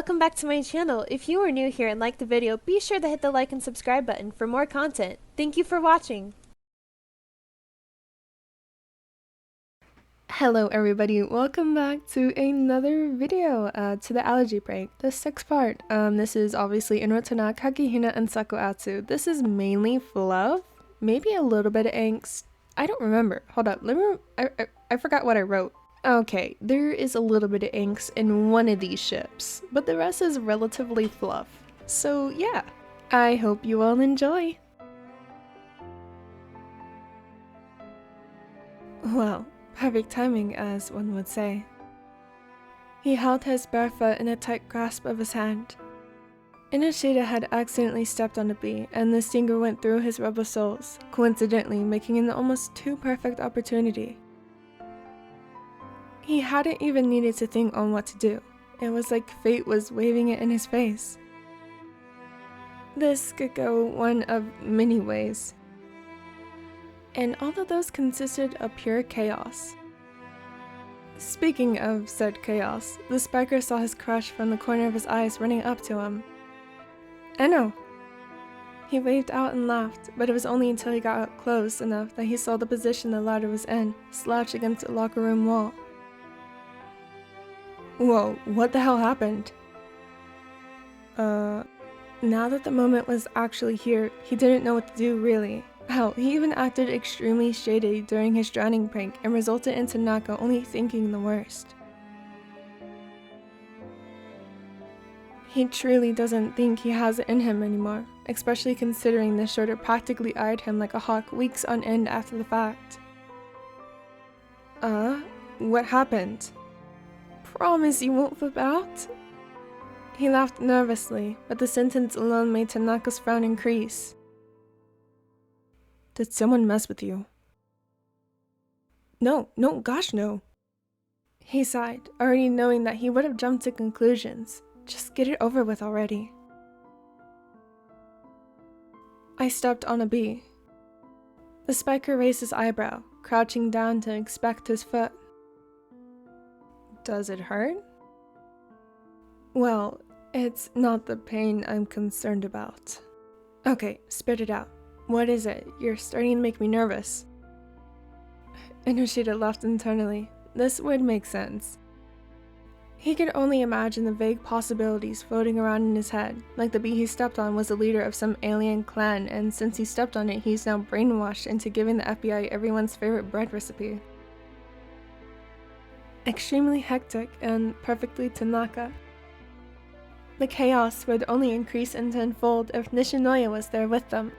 welcome back to my channel. If you are new here and like the video, be sure to hit the like and subscribe button for more content. Thank you for watching. Hello everybody, welcome back to another video, to the Allergy prank, the sixth part. This is obviously EnnoTana, KageHina, and SakuAtsu. This is mainly fluff, maybe a little bit of angst. I don't remember. Hold up, I forgot what I wrote. Okay, there is a little bit of angst in one of these ships, but the rest is relatively fluff. So yeah, I hope you all enjoy. Well, perfect timing, as one would say. He held his bare foot in a tight grasp of his hand. Inoshita had accidentally stepped on a bee, and the stinger went through his rubber soles, coincidentally making an almost too perfect opportunity. He hadn't even needed to think on what to do. It was like fate was waving it in his face. This could go one of many ways. And all of those consisted of pure chaos. Speaking of said chaos, the spiker saw his crush from the corner of his eyes running up to him. Enno! He waved out and laughed, but it was only until he got up close enough that he saw the position the ladder was in, slouched against the locker room wall. Whoa, what the hell happened? Now that the moment was actually here, he didn't know what to do really. Hell, he even acted extremely shady during his drowning prank and resulted in Tanaka only thinking the worst. He truly doesn't think he has it in him anymore, especially considering the shorter practically eyed him like a hawk weeks on end after the fact. What happened? Promise you won't flip out? He laughed nervously, but the sentence alone made Tanaka's frown increase. Did someone mess with you? No, gosh no. He sighed, already knowing that he would have jumped to conclusions. Just get it over with already. I stepped on a bee. The spiker raised his eyebrow, crouching down to inspect his foot. Does it hurt? Well, it's not the pain I'm concerned about. Okay, spit it out. What is it? You're starting to make me nervous. Inoshita laughed internally. This would make sense. He could only imagine the vague possibilities floating around in his head, like the bee he stepped on was the leader of some alien clan, and since he stepped on it, he's now brainwashed into giving the FBI everyone's favorite bread recipe. Extremely hectic and perfectly Tanaka. The chaos would only increase in tenfold if Nishinoya was there with them.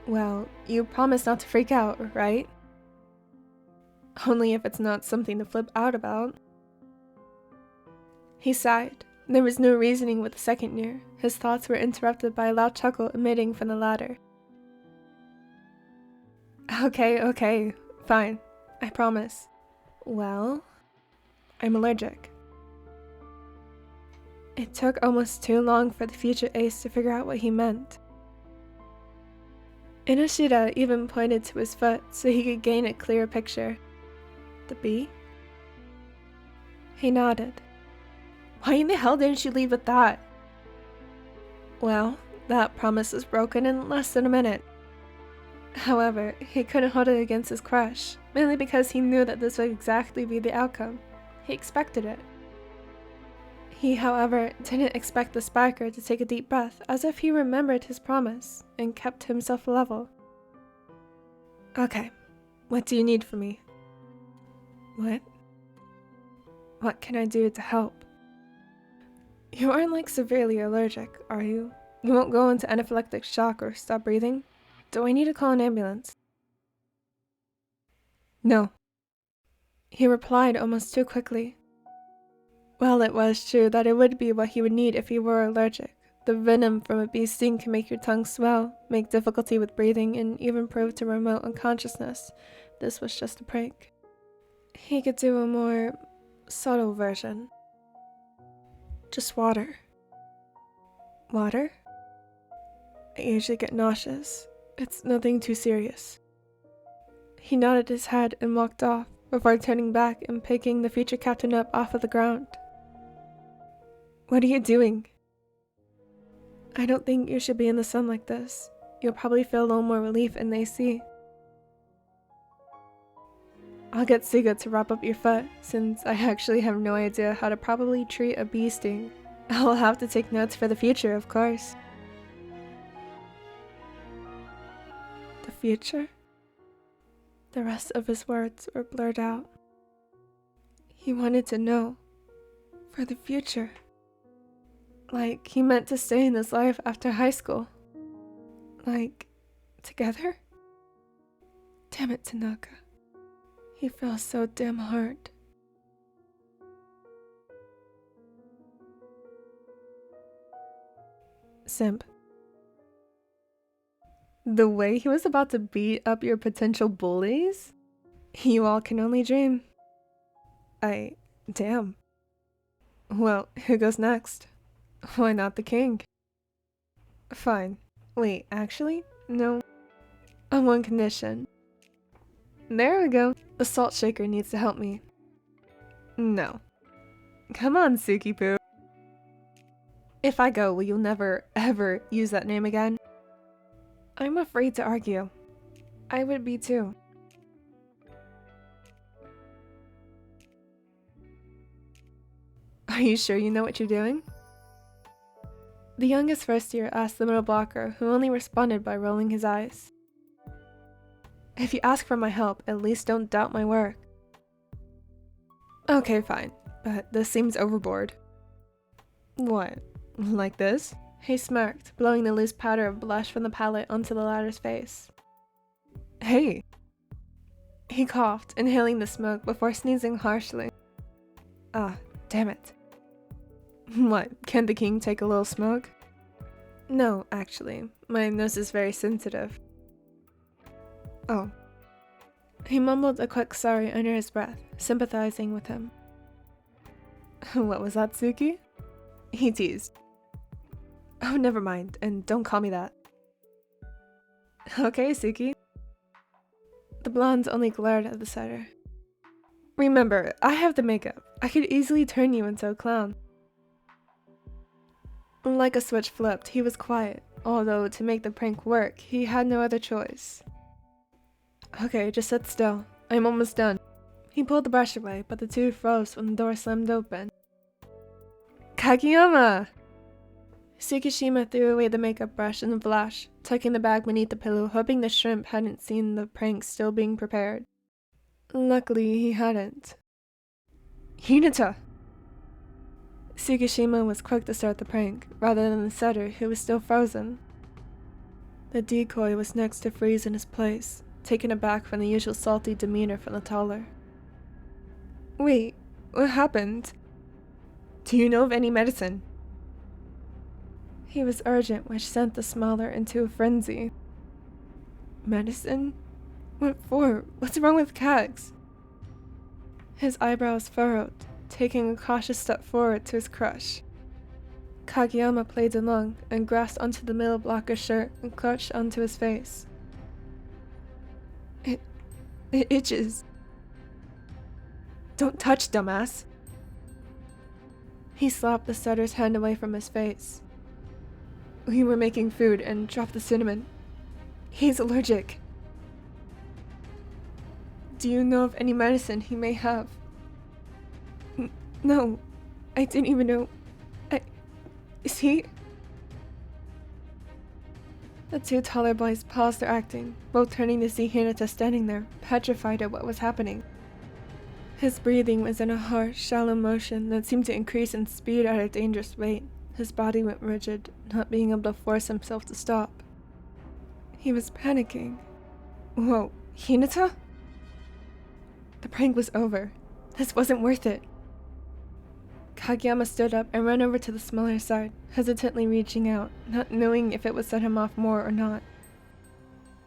Well, you promise not to freak out, right? Only if it's not something to flip out about. He sighed. There was no reasoning with the second year. His thoughts were interrupted by a loud chuckle emitting from the ladder. Okay, fine. I promise. Well, I'm allergic. It took almost too long for the future ace to figure out what he meant. Inoshita even pointed to his foot so he could gain a clearer picture. The bee? He nodded. Why in the hell didn't you leave with that? Well, that promise was broken in less than a minute. However, he couldn't hold it against his crush, mainly because he knew that this would exactly be the outcome. He expected it. He, however, didn't expect the spiker to take a deep breath as if he remembered his promise and kept himself level. Okay, what do you need from me? What? What can I do to help? You aren't like severely allergic, are you? You won't go into anaphylactic shock or stop breathing? Do I need to call an ambulance? No. He replied almost too quickly. Well, it was true that it would be what he would need if he were allergic. The venom from a bee's sting can make your tongue swell, make difficulty with breathing, and even prove to remote unconsciousness. This was just a prank. He could do a more subtle version. Just water. Water? I usually get nauseous. It's nothing too serious. He nodded his head and walked off, before turning back and picking the future captain up off of the ground. What are you doing? I don't think you should be in the sun like this. You'll probably feel a little more relief in the AC. I'll get Suga to wrap up your foot, since I actually have no idea how to properly treat a bee sting. I'll have to take notes for the future, of course. The future? The rest of his words were blurred out. He wanted to know. For the future. Like he meant to stay in his life after high school. Like, together? Damn it, Tanaka. He fell so damn hard. Simp. The way he was about to beat up your potential bullies? You all can only dream. Damn. Well, who goes next? Why not the king? Fine. Wait, actually? No. On one condition. There we go. The salt shaker needs to help me. No. Come on, Suki-poo. If I go, will you never, ever use that name again? I'm afraid to argue. I would be too. Are you sure you know what you're doing? The youngest first year asked the middle blocker, who only responded by rolling his eyes. If you ask for my help, at least don't doubt my work. Okay, fine, but this seems overboard. What? Like this? He smirked, blowing the loose powder of blush from the palette onto the latter's face. Hey! He coughed, inhaling the smoke before sneezing harshly. Ah, damn it. What, can the king take a little smoke? No, actually. My nose is very sensitive. Oh. He mumbled a quick sorry under his breath, sympathizing with him. What was that, Suki? He teased. Oh, never mind, and don't call me that. Okay, Suki. The blonde only glared at the setter. Remember, I have the makeup. I could easily turn you into a clown. Like a switch flipped, he was quiet, although to make the prank work, he had no other choice. Okay, just sit still. I'm almost done. He pulled the brush away, but the two froze when the door slammed open. Kageyama! Tsukishima threw away the makeup brush in a flash, tucking the bag beneath the pillow, hoping the shrimp hadn't seen the prank still being prepared. Luckily, he hadn't. Hinata! Tsukishima was quick to start the prank, rather than the setter, who was still frozen. The decoy was next to freeze in his place, taken aback from the usual salty demeanor from the taller. Wait, what happened? Do you know of any medicine? He was urgent, which sent the smaller into a frenzy. Medicine? What for? What's wrong with Kags? His eyebrows furrowed, taking a cautious step forward to his crush. Kageyama played along and grasped onto the middle blocker's shirt and clutched onto his face. It itches. Don't touch, dumbass. He slapped the setter's hand away from his face. We were making food and dropped the cinnamon. He's allergic. Do you know of any medicine he may have? No, I didn't even know. Is he? The two taller boys paused their acting, both turning to see Hinata standing there, petrified at what was happening. His breathing was in a harsh, shallow motion that seemed to increase in speed at a dangerous rate. His body went rigid, not being able to force himself to stop. He was panicking. Whoa, Hinata? The prank was over. This wasn't worth it. Kageyama stood up and ran over to the smaller side, hesitantly reaching out, not knowing if it would set him off more or not.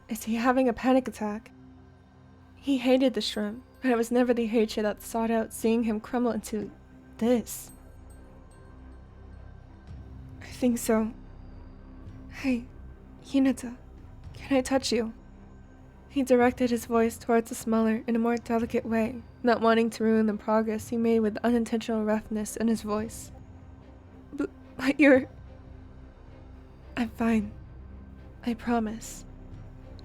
Is he having a panic attack? He hated the shrimp, but it was never the hatred that sought out seeing him crumble into this. I think so. Hey, Hinata, can I touch you? He directed his voice towards the smaller in a more delicate way, not wanting to ruin the progress he made with unintentional roughness in his voice. But you're... I'm fine. I promise.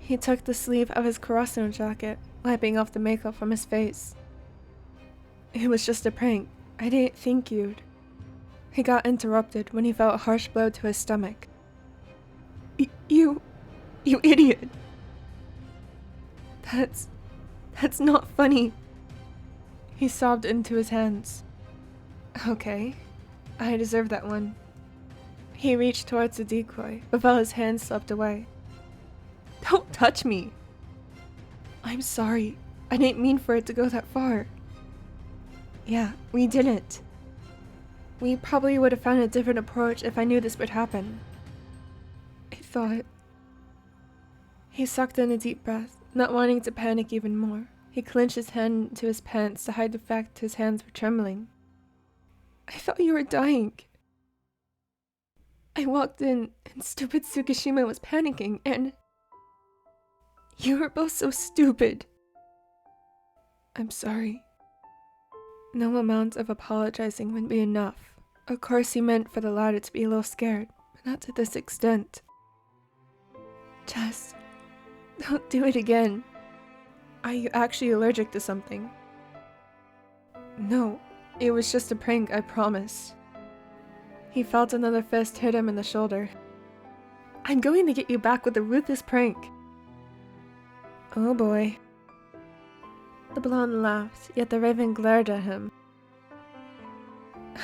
He took the sleeve of his Kurasuno jacket, wiping off the makeup from his face. It was just a prank. I didn't think you'd... He got interrupted when he felt a harsh blow to his stomach. You idiot! That's not funny. He sobbed into his hands. Okay, I deserve that one. He reached towards the decoy, but felt his hand slipped away. Don't touch me! I'm sorry. I didn't mean for it to go that far. Yeah, we didn't. We probably would have found a different approach if I knew this would happen. I thought... He sucked in a deep breath, not wanting to panic even more. He clenched his hand into his pants to hide the fact his hands were trembling. I thought you were dying. I walked in, and stupid Tsukishima was panicking, and... You were both so stupid. I'm sorry. No amount of apologizing would be enough. Of course he meant for the latter to be a little scared, but not to this extent. Just... don't do it again. Are you actually allergic to something? No, it was just a prank, I promise. He felt another fist hit him in the shoulder. I'm going to get you back with a ruthless prank. Oh boy. The blonde laughed, yet the raven glared at him.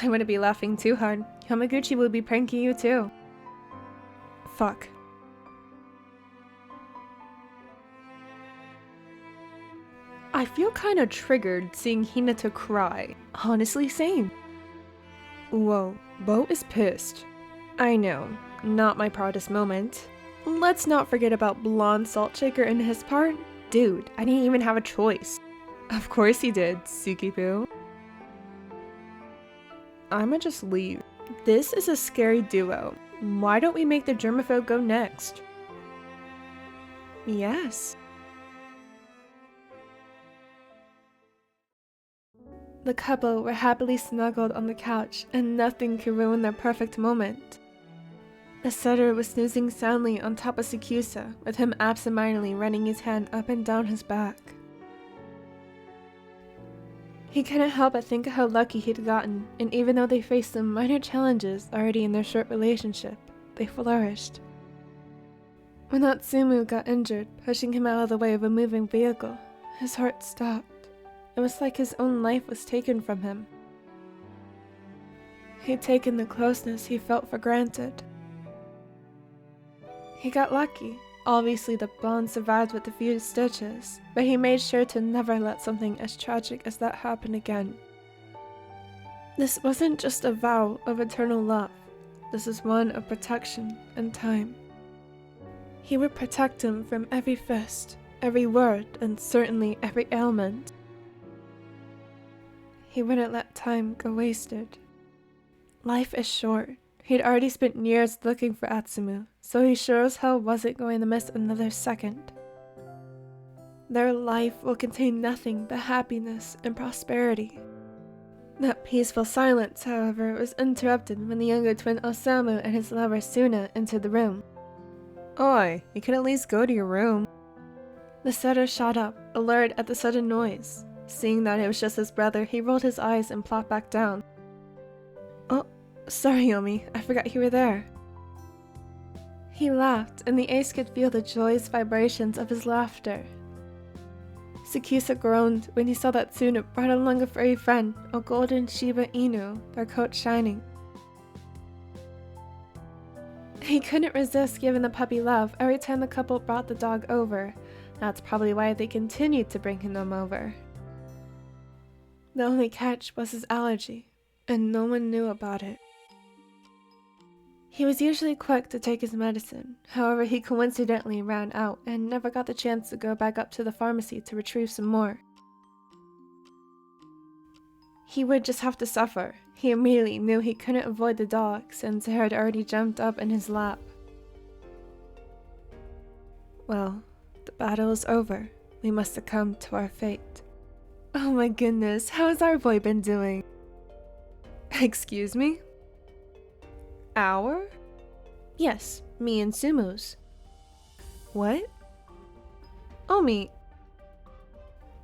I wouldn't be laughing too hard. Yamaguchi will be pranking you too. Fuck. I feel kinda triggered seeing Hinata cry. Honestly, same. Whoa, Bo is pissed. I know, not my proudest moment. Let's not forget about blonde salt shaker in his part. Dude, I didn't even have a choice. Of course he did, Suki-poo. I'ma just leave. This is a scary duo. Why don't we make the germaphobe go next? Yes. The couple were happily snuggled on the couch, and nothing could ruin their perfect moment. The setter was snoozing soundly on top of Sakusa, with him absentmindedly running his hand up and down his back. He couldn't help but think of how lucky he'd gotten, and even though they faced some minor challenges already in their short relationship, they flourished. When Natsumu got injured, pushing him out of the way of a moving vehicle, his heart stopped. It was like his own life was taken from him. He'd taken the closeness he felt for granted. He got lucky. Obviously the bond survived with a few stitches, but he made sure to never let something as tragic as that happen again. This wasn't just a vow of eternal love. This is one of protection and time. He would protect him from every fist, every word, and certainly every ailment. He wouldn't let time go wasted. Life is short. He'd already spent years looking for Atsumu, so he sure as hell wasn't going to miss another second. Their life will contain nothing but happiness and prosperity. That peaceful silence, however, was interrupted when the younger twin Osamu and his lover Suna entered the room. Oi, you can at least go to your room. The setter shot up, alert at the sudden noise. Seeing that it was just his brother, he rolled his eyes and plopped back down. Oh, sorry Yomi, I forgot you were there. He laughed, and the ace could feel the joyous vibrations of his laughter. Sakusa groaned when he saw that Suna brought along a furry friend, a golden Shiba Inu, their coat shining. He couldn't resist giving the puppy love every time the couple brought the dog over. That's probably why they continued to bring him over. The only catch was his allergy, and no one knew about it. He was usually quick to take his medicine, however he coincidentally ran out and never got the chance to go back up to the pharmacy to retrieve some more. He would just have to suffer. He immediately knew he couldn't avoid the dog since it had already jumped up in his lap. Well, the battle is over. We must succumb to our fate. Oh my goodness, how has our boy been doing? Excuse me? Our? Yes, me and Sumu's. What? Omi,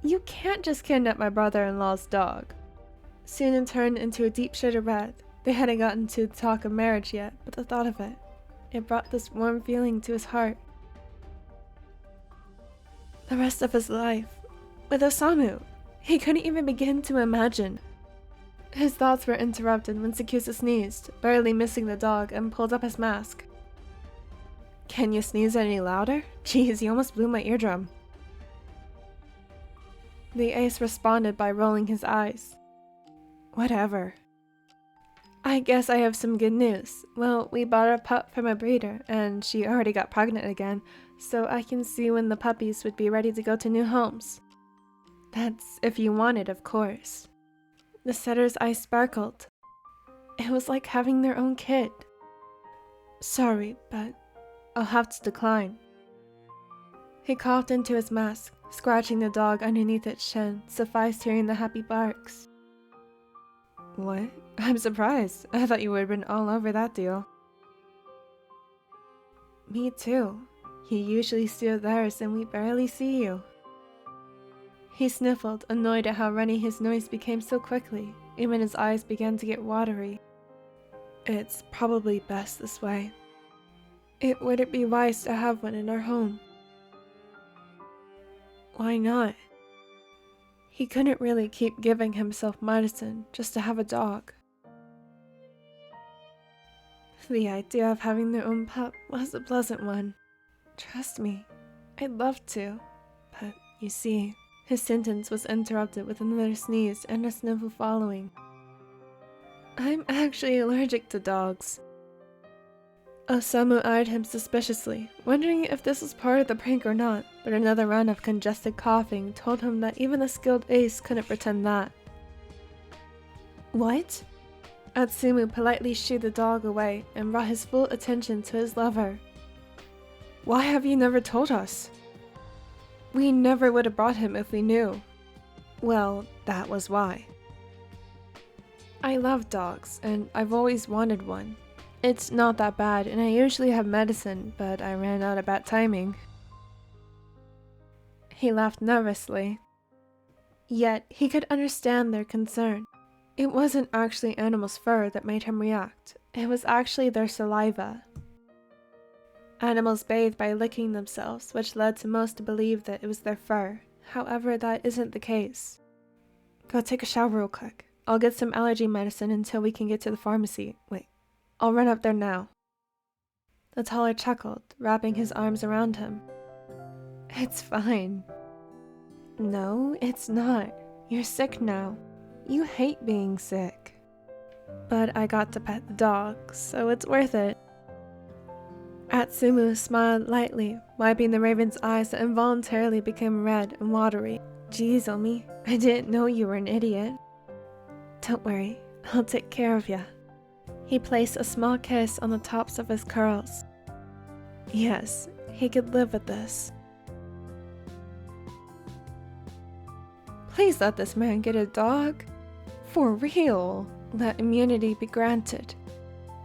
you can't just kidnap my brother-in-law's dog. Sunan turned into a deep shade of red. They hadn't gotten to the talk of marriage yet, but the thought of it brought this warm feeling to his heart. The rest of his life, with Osamu, he couldn't even begin to imagine. His thoughts were interrupted when Sakusa sneezed, barely missing the dog, and pulled up his mask. Can you sneeze any louder? Jeez, you almost blew my eardrum. The ace responded by rolling his eyes. Whatever. I guess I have some good news. Well, we bought a pup from a breeder, and she already got pregnant again, so I can see when the puppies would be ready to go to new homes. That's if you want it, of course. The setter's eyes sparkled. It was like having their own kid. Sorry, but I'll have to decline. He coughed into his mask, scratching the dog underneath its chin, sufficed hearing the happy barks. What? I'm surprised. I thought you would have been all over that deal. Me too. You usually steal theirs and we barely see you. He sniffled, annoyed at how runny his noise became so quickly. Even his eyes began to get watery. It's probably best this way. It wouldn't be wise to have one in our home. Why not? He couldn't really keep giving himself medicine just to have a dog. The idea of having their own pup was a pleasant one. Trust me, I'd love to. But you see, his sentence was interrupted with another sneeze and a sniffle following. I'm actually allergic to dogs. Osamu eyed him suspiciously, wondering if this was part of the prank or not, but another round of congested coughing told him that even a skilled ace couldn't pretend that. What? Atsumu politely shooed the dog away and brought his full attention to his lover. Why have you never told us? We never would have brought him if we knew. Well, that was why. I love dogs, and I've always wanted one. It's not that bad, and I usually have medicine, but I ran out of bad timing. He laughed nervously. Yet, he could understand their concern. It wasn't actually animals' fur that made him react. It was actually their saliva. Animals bathe by licking themselves, which led to most to believe that it was their fur. However, that isn't the case. Go take a shower real quick. I'll get some allergy medicine until we can get to the pharmacy. Wait, I'll run up there now. The taller chuckled, wrapping his arms around him. It's fine. No, it's not. You're sick now. You hate being sick. But I got to pet the dog, so it's worth it. Atsumu smiled lightly, wiping the raven's eyes that involuntarily became red and watery. Geez, Omi, I didn't know you were an idiot. Don't worry, I'll take care of ya. He placed a small kiss on the tops of his curls. Yes, he could live with this. Please let this man get a dog. For real, let immunity be granted.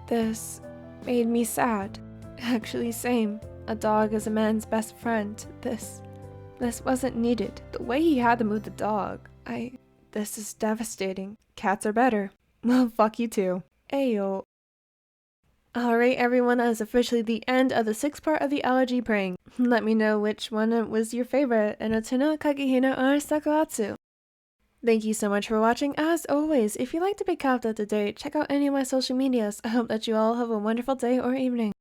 This made me sad. Actually, same. A dog is a man's best friend. This wasn't needed. The way he had to move the dog, this is devastating. Cats are better. Well, fuck you too. Ayo. Alright everyone, that is officially the end of the 6th part of the Allergy prank. Let me know which one was your favorite, EnnoTana, KageHina, or SakuAtsu. Thank you so much for watching. As always, if you'd like to be kept up to date, check out any of my social medias. I hope that you all have a wonderful day or evening.